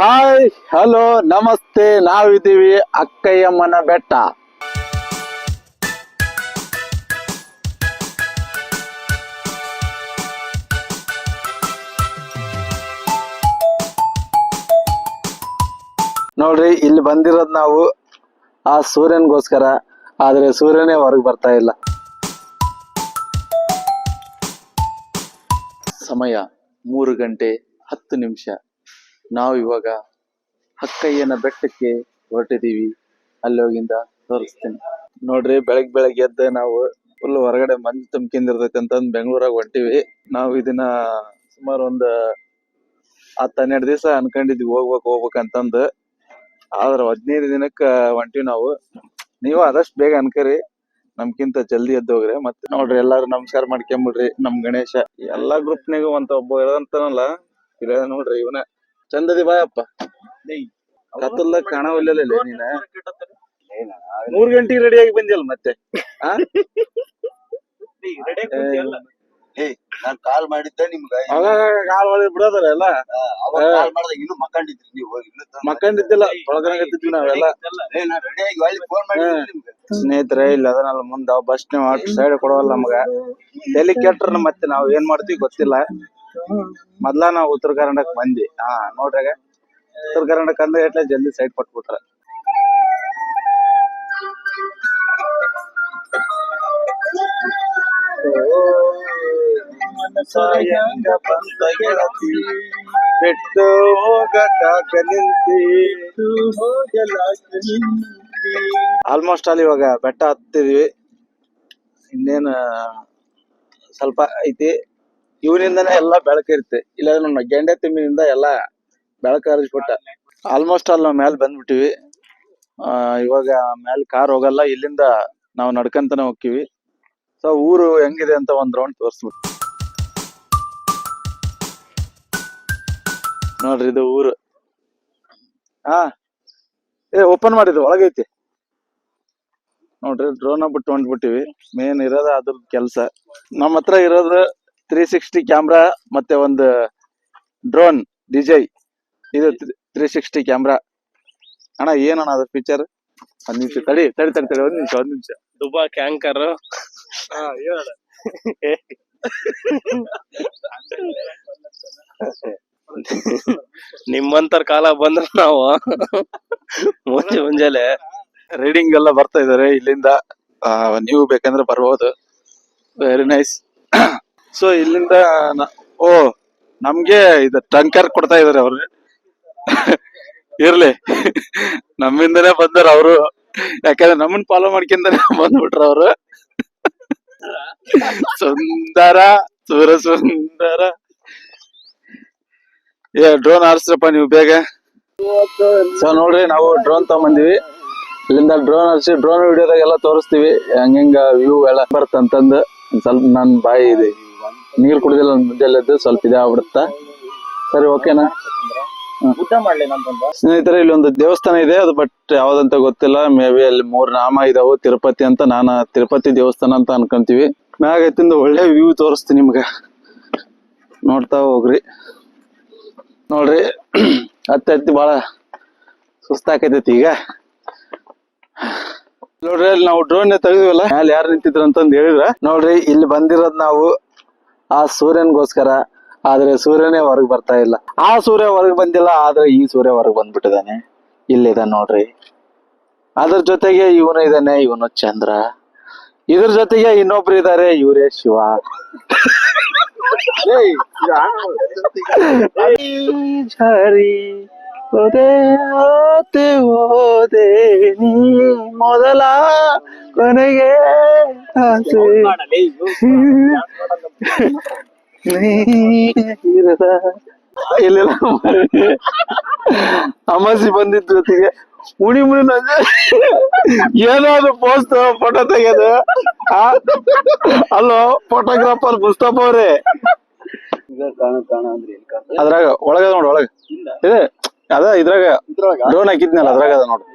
Hi hello ನಮಸ್ತೆ, ನಾವಿದ್ದೀವಿ ಅಕ್ಕಯ್ಯಮ್ಮನ ಬೆಟ್ಟ. ನೋಡ್ರಿ, ಇಲ್ಲಿ ಬಂದಿರೋದ್ ನಾವು ಆ ಸೂರ್ಯನ್ಗೋಸ್ಕರ. ಆದ್ರೆ ಸೂರ್ಯನೇ ಹೊರಗೆ ಬರ್ತಾ ಇಲ್ಲ. ಸಮಯ 3:10. ನಾವು ಇವಾಗ ಅಕ್ಕಯ್ಯನ ಬೆಟ್ಟಕ್ಕೆ ಹೊರಟಿದೀವಿ. ಅಲ್ಲಿ ಹೋಗಿಂದ ತೋರಿಸ್ತೀನಿ. ನೋಡ್ರಿ, ಬೆಳಗ್ಗೆ ಎದ್ದ ನಾವು ಫುಲ್ ಹೊರಗಡೆ ಮಂಜು ತುಂಬ್ಕೊಂಡಿರ್ತೈತಿ ಅಂತಂದ್ ಬೆಂಗಳೂರಾಗ ಹೊಂಟಿವಿ. ನಾವು ಇದನ್ನ ಸುಮಾರು ಒಂದ್ 10-12 ದಿವಸ ಅನ್ಕೊಂಡಿದ್ವಿ ಹೋಗ್ಬೇಕಂತಂದು. ಆದ್ರ 15 ದಿನಕ್ಕ ಹೊಂಟಿವಿ ನಾವು. ನೀವು ಆದಷ್ಟು ಬೇಗ ಅನ್ಕರಿ, ನಮ್ಕಿಂತ ಜಲ್ದಿ ಎದ್ದು ಹೋಗ್ರಿ. ಮತ್ತೆ ನೋಡ್ರಿ, ಎಲ್ಲಾರು ನಮಸ್ಕಾರ ಮಾಡ್ಕೊಂಬಿಡ್ರಿ. ನಮ್ ಗಣೇಶ ಎಲ್ಲಾ ಗ್ರೂಪ್ನಾಗ ಒಬ್ಬ ಇರಂತಾನಲ್ಲ, ಇರ ನೋಡ್ರಿ, ಇವನ ಚಂದದಿ ಬಾಯಪ್ಪ. ಕತ್ತಲ್ದಾಗ ಕಾಣವಲ್ಲ ನೀನ. 3 ಗಂಟೆಗೆ ರೆಡಿ ಆಗಿ ಬಂದಿಯಲ್ಲ ಮತ್ತೆ. ನಾನ್ ಕಾಲ್ ಮಾಡಿದ್ದೆ ನಿಮ್ಗ. ಕಾಲ್ ಮಾಡಿ ಬಿಡೋದಲ್ಲ ಎಲ್ಲ. ಕಾಲ್ ಮಾಡಿದಾಗ ಇನ್ನು ಮಕ್ಕಂಡಿದ್ರಿ ನೀವು. ಮಕ್ಕಂಡಿದ್ದಿಲ್ಲ, ತೊಳಗನಾಗತ್ತಿದ್ವಿ ನಾವೆಲ್ಲ. ರೆಡಿ ಆಗಿ ಅಲ್ಲಿ ಫೋನ್ ಮಾಡಿದ್ರಿ ನಿಮ್ಗೆ. ಸ್ನೇಹಿತರೆ, ಇಲ್ಲ ಅದನ್ನಲ್ಲ ಮುಂದ ಬಸ್ ಸೈಡ್ ಕೊಡವಲ್ಲ ನಮಗ. ಎಲ್ಲಿ ಕೆಟ್ರ ಮತ್ತೆ ನಾವ್ ಏನ್ ಮಾಡ್ತೀವಿ ಗೊತ್ತಿಲ್ಲ. ಮೊದ್ಲ ನಾವ್ ಉತ್ತರ ಕರ್ನಾಟಕ ಬಂದಿ. ನೋಡ್ರಾಗ ಉತ್ತರ ಕರ್ನಾಟಕ ಅಂದ್ರೆ ಎಟ್ಲ ಜಲ್ದಿ ಸೈಡ್ ಕೊಟ್ಬಿಟ್ರ. ಬಿಟ್ಟು ಹೋಗಕ ನಿಂತಿ ಆಲ್ಮೋಸ್ಟ್ ಅಲ್ಲಿ ಇವಾಗ ಬೆಟ್ಟ ಹತ್ತಿದ್ವಿ. ಇನ್ನೇನ್ ಸ್ವಲ್ಪ ಐತಿ. ಇವನಿಂದನೇ ಎಲ್ಲಾ ಬೆಳಕಿರುತ್ತೆ. ಇಲ್ಲಾಂದ್ರೆ ನಮ್ಮ ಗೆಂಡೆ ತಿಮ್ಮಿನಿಂದ ಎಲ್ಲಾ ಬೆಳಕು ಹರಿಸ್ಬಿಟ್ಟ. ಆಲ್ಮೋಸ್ಟ್ ಅಲ್ಲಿ ನಾವ್ ಮ್ಯಾಲ ಬಂದ್ಬಿಟ್ಟಿವಿ. ಇವಾಗ ಮ್ಯಾಲ ಕಾರ್ ಹೋಗಲ್ಲ, ಇಲ್ಲಿಂದ ನಾವು ನಡ್ಕಂತಾನೆ ಹೋಗ್ತಿವಿ. ಸೊ ಊರು ಹೆಂಗಿದೆ ಅಂತ ಒಂದ್ ರೌಂಡ್ ತೋರಿಸ್ಬಿಟ್ಟು. ನೋಡ್ರಿ, ಇದು ಊರು. ಓಪನ್ ಮಾಡಿದ್ರು, ಒಳಗೈತಿ ನೋಡ್ರಿ. ಡ್ರೋನ್ ಬಿಟ್ಟು ಹೊಂಟ್ಬಿಟ್ಟಿವಿ. ಮೇನ್ ಇರೋದ ಅದ್ರ ಕೆಲ್ಸ. ನಮ್ಮ ಹತ್ರ ಇರೋದು 360 ಕ್ಯಾಮ್ರಾ ಮತ್ತೆ ಒಂದು ಡ್ರೋನ್ DJI. ಇದು 360 ಕ್ಯಾಮ್ರಾ. ಅಣ್ಣ ಏನಣ್ಣ ಅದ್ರ ಫೀಚರ್? ಒಂದ್ ನಿಮಿಷ ತಡಿ ಒಂದ್ ನಿಮಿಷ. ದುಬಾ ಕ್ಯಾಂಕರ್. ನಿಮ್ಮಂತರ ಕಾಲ ಬಂದ್ರ ನಾವು ಮುಂಜಾನೆ ರೈಡಿಂಗ್ ಎಲ್ಲ ಬರ್ತಾ ಇದಾರೆ ಇಲ್ಲಿಂದ. ನೀವು ಬೇಕಂದ್ರೆ ಬರ್ಬೋದು. Very nice. ಸೊ ಇಲ್ಲಿಂದ ನಮ್ಗೆ ಇದು ಟಂಕರ್ ಕೊಡ್ತಾ ಇದಾರೆ ಅವ್ರು. ಇರ್ಲಿ, ನಮ್ಮಿಂದನೇ ಬಂದಾರ ಅವರು. ಯಾಕಂದ್ರೆ ನಮ್ಮನ್ ಫಾಲೋ ಮಾಡ್ಕೊಂಡಾನೆ ಬಂದ್ಬಿಟ್ರ ಅವರು. ಸುಂದರ ಸುಂದರ. ಡ್ರೋನ್ ಹಾರಿಸ್ರಪ್ಪ ನೀವು ಬೇಗ. ಸೊ ನೋಡ್ರಿ, ನಾವು ಡ್ರೋನ್ ತಗೊಂಬಂದಿವಿ. ಇಲ್ಲಿಂದ ಡ್ರೋನ್ ಹಾರಿಸಿ ಡ್ರೋನ್ ವಿಡಿಯೋದಾಗ ಎಲ್ಲ ತೋರಿಸ್ತೀವಿ ಹೆಂಗ ವ್ಯೂ ಎಲ್ಲ ಬರ್ತಂತಂದು. ಸ್ವಲ್ಪ ನನ್ ಬಾಯಿ ಇದೆ, ನೀರ್ ಕುಡಿದಿಲ್ಲ ಮುಂಜಾನೆದ್ದು, ಸ್ವಲ್ಪ ಇದೇ ಆಗ್ಬಿಡುತ್ತ. ಸರಿ, ಓಕೆನಾ? ಸ್ನೇಹಿತರೆ, ಇಲ್ಲಿ ಒಂದು ದೇವಸ್ಥಾನ ಇದೆ. ಅದು ಬಟ್ ಯಾವ್ದಂತ ಗೊತ್ತಿಲ್ಲ. ಮೇ ಬಿ ಅಲ್ಲಿ 3 ನಾಮ ಇದಾವು. ತಿರುಪತಿ ಅಂತ, ನಾನು ತಿರುಪತಿ ದೇವಸ್ಥಾನ ಅಂತ ಅನ್ಕೊಂತೀವಿ. ಮ್ಯಾಗ ಐತಿಂದ ಒಳ್ಳೆ ವ್ಯೂ ತೋರಿಸ್ತೀನಿ ನಿಮ್ಗ, ನೋಡ್ತಾ ಹೋಗ್ರಿ. ನೋಡ್ರಿ, ಹತ್ತಿ ಬಾಳ ಸುಸ್ತಾಕೈತೈತಿ ಈಗ. ನೋಡ್ರಿ, ಅಲ್ಲಿ ನಾವು ಡ್ರೋನ್ ತೆಗೆದಿವಲ್ಲ, ಅಲ್ಲಿ ಯಾರು ನಿಂತಿದ್ರು ಅಂತಂದ್ ಹೇಳಿದ್ರ. ನೋಡ್ರಿ, ಇಲ್ಲಿ ಬಂದಿರೋದ್ ನಾವು ಆ ಸೂರ್ಯನ್ಗೋಸ್ಕರ. ಆದ್ರೆ ಸೂರ್ಯನೇ ಹೊರಗ್ ಬರ್ತಾ ಇಲ್ಲ. ಆ ಸೂರ್ಯ ಹೊರಗ್ ಬಂದಿಲ್ಲ, ಆದ್ರೆ ಈ ಸೂರ್ಯ ಹೊರಗ್ ಬಂದ್ಬಿಟ್ಟಿದಾನೆ. ಇಲ್ಲಿದ ನೋಡ್ರಿ. ಅದ್ರ ಜೊತೆಗೆ ಇವನು ಇದಾನೆ, ಇವನು ಚಂದ್ರ. ಇದ್ರ ಜೊತೆಗೆ ಇನ್ನೊಬ್ರು ಇದಾರೆ, ಇವರೇ ಶಿವ. ಓದೆ ನೀ ಮೊದಲ ಕೊನೆಗೆ ಇಲ್ಲ ಅಮಾಸಿ ಬಂದಿದ್ ಜೊತೆಗೆ ಮುನಿ ಏನಾದ್ರು ಪೋಸ್ಟ್ ಫೋಟೋ ತೆಗೆದು. ಅಲ್ಲೋ ಫೋಟೋಗ್ರಾಫರ್ ಮುಸ್ತಫಾ ಅವ್ರೆ, ಅದ್ರಾಗ ಒಳಗದ ನೋಡ್ರಿ, ಒಳಗ ಇದೆ ಅದ. ಇದ್ರಾಗ ಡ್ರೋನ್ ಹಾಕಿದ್ನಲ್ಲ, ಅದ್ರಾಗ ಅದ ನೋಡ್ರಿ.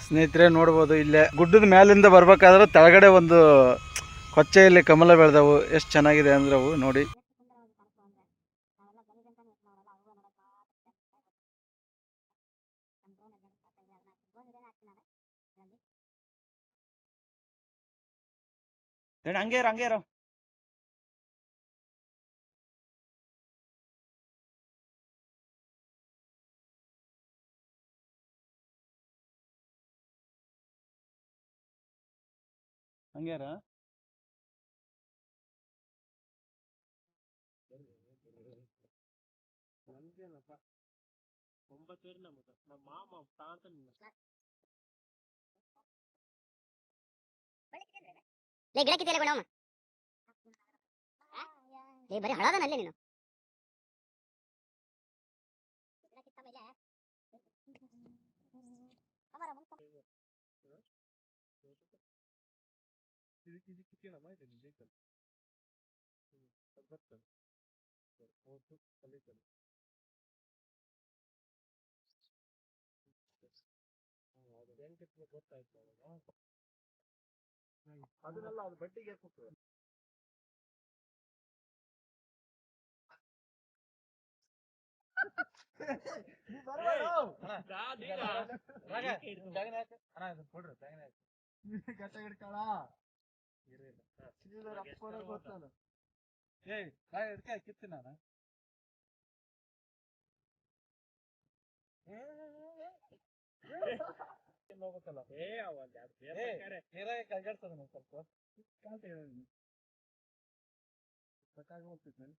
ಸ್ನೇಹಿತರೆ ನೋಡ್ಬೋದು ಇಲ್ಲೇ ಗುಡ್ಡದ ಮೇಲಿಂದ ಬರ್ಬೇಕಾದ್ರೆ ತೆಳಗಡೆ ಒಂದು ಕೊಚ್ಚೆಯಲ್ಲಿ ಕಮಲ ಬೆಳೆದವು. ಎಷ್ಟು ಚೆನ್ನಾಗಿದೆ ಅಂದ್ರೆ ಅವು ನೋಡಿ. ಹಂಗೇರು ಹಂಗ್ಯಾರ ಲೇ ಗಿಡಕ್ಕಿದೆಯಲ್ಲ ಬೇಡ ಲೇ ಬರೀ ಹಳದನಲ್ಲೇ ನೀನು ಅದನ್ನೆಲ್ಲ ಅದು ಬಡ್ಡಿಗೆ ಕಿತ್ತು ನಾನು ಹೋಗುತ್ತಲ್ಲ ಕೈಗಾಡ್ತದ ಸ್ವಲ್ಪ ಸಾಕಾಗಿ ಹೋಗ್ತಿದ್ಮೇಲೆ